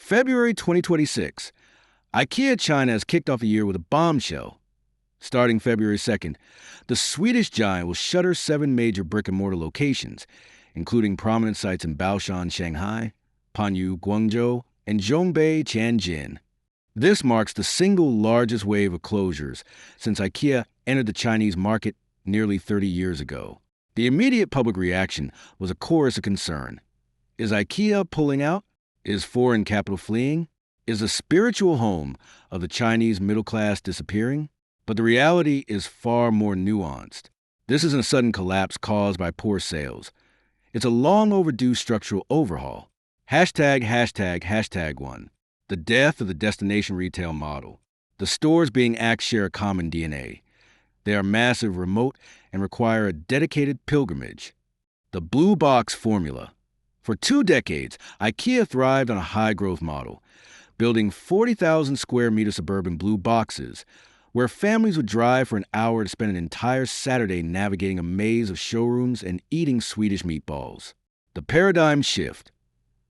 February 2026. IKEA China has kicked off the year with a bombshell. Starting February 2nd, the Swedish giant will shutter 7 major brick-and-mortar locations, including prominent sites in Baoshan, Shanghai, Panyu, Guangzhou, and Zhongbei, Tianjin. This marks the single largest wave of closures since IKEA entered the Chinese market nearly 30 years ago. The immediate public reaction was a chorus of concern. Is IKEA pulling out? Is foreign capital fleeing? Is the spiritual home of the Chinese middle class disappearing? But the reality is far more nuanced. This isn't a sudden collapse caused by poor sales. It's a long overdue structural overhaul. ####1. The death of the destination retail model. The stores being acts share a common DNA. They are massive, remote, and require a dedicated pilgrimage. The blue box formula. For 2 decades, IKEA thrived on a high-growth model, building 40,000 square meter suburban blue boxes, where families would drive for an hour to spend an entire Saturday navigating a maze of showrooms and eating Swedish meatballs. The paradigm shift.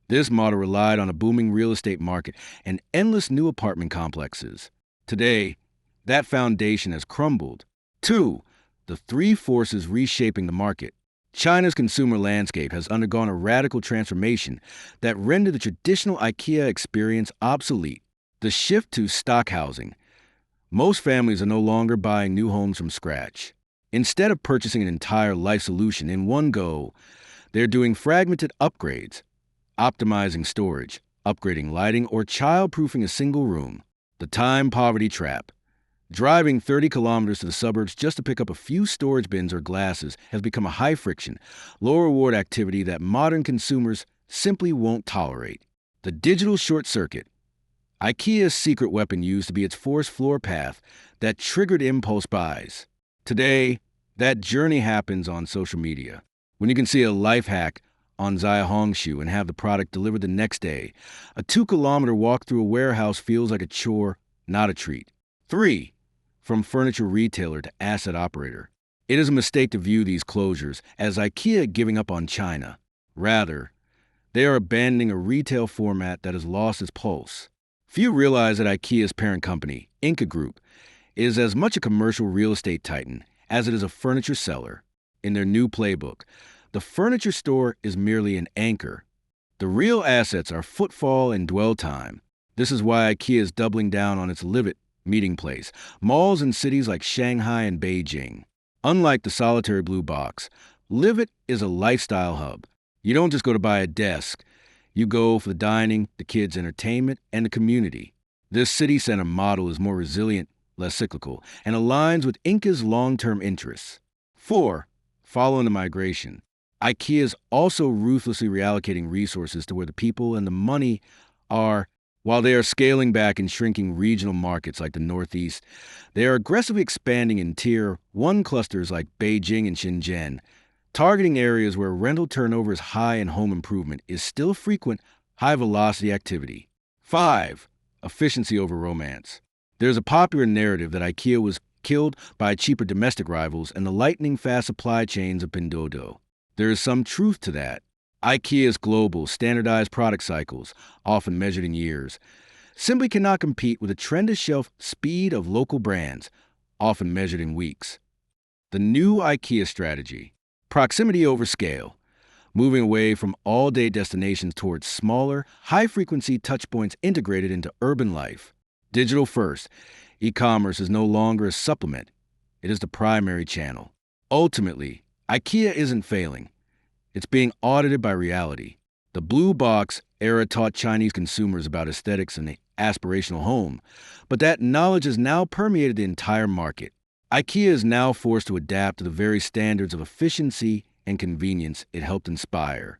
This model relied on a booming real estate market and endless new apartment complexes. Today, that foundation has crumbled. 2. The 3 forces reshaping the market. China's consumer landscape has undergone a radical transformation that rendered the traditional IKEA experience obsolete. The shift to stock housing. Most families are no longer buying new homes from scratch. Instead of purchasing an entire life solution in one go, they're doing fragmented upgrades, optimizing storage, upgrading lighting, or child-proofing a single room. The time poverty trap. Driving 30 kilometers to the suburbs just to pick up a few storage bins or glasses has become a high-friction, low-reward activity that modern consumers simply won't tolerate. The digital short circuit. IKEA's secret weapon used to be its forced floor path that triggered impulse buys. Today, that journey happens on social media. When you can see a life hack on Xiaohongshu and have the product delivered the next day, a 2-kilometer walk through a warehouse feels like a chore, not a treat. 3. From furniture retailer to asset operator. It is a mistake to view these closures as IKEA giving up on China. Rather, they are abandoning a retail format that has lost its pulse. Few realize that IKEA's parent company, Inca Group, is as much a commercial real estate titan as it is a furniture seller. In their new playbook, the furniture store is merely an anchor. The real assets are footfall and dwell time. This is why IKEA is doubling down on its Live It meeting place, malls in cities like Shanghai and Beijing. Unlike the solitary blue box, Live It is a lifestyle hub. You don't just go to buy a desk. You go for the dining, the kids' entertainment, and the community. This city center model is more resilient, less cyclical, and aligns with Inca's long-term interests. 4. Following the migration. IKEA is also ruthlessly reallocating resources to where the people and the money are. While they are scaling back and shrinking regional markets like the Northeast, they are aggressively expanding in Tier 1 clusters like Beijing and Shenzhen, targeting areas where rental turnover is high and home improvement is still frequent, high-velocity activity. 5. Efficiency over romance. There's a popular narrative that IKEA was killed by cheaper domestic rivals and the lightning-fast supply chains of Pinduoduo. There is some truth to that. IKEA's global, standardized product cycles, often measured in years, simply cannot compete with the trend-to-shelf speed of local brands, often measured in weeks. The new IKEA strategy. Proximity over scale. Moving away from all-day destinations towards smaller, high-frequency touchpoints integrated into urban life. Digital first. E-commerce is no longer a supplement. It is the primary channel. Ultimately, IKEA isn't failing. It's being audited by reality. The blue box era taught Chinese consumers about aesthetics and the aspirational home, but that knowledge has now permeated the entire market. IKEA is now forced to adapt to the very standards of efficiency and convenience it helped inspire.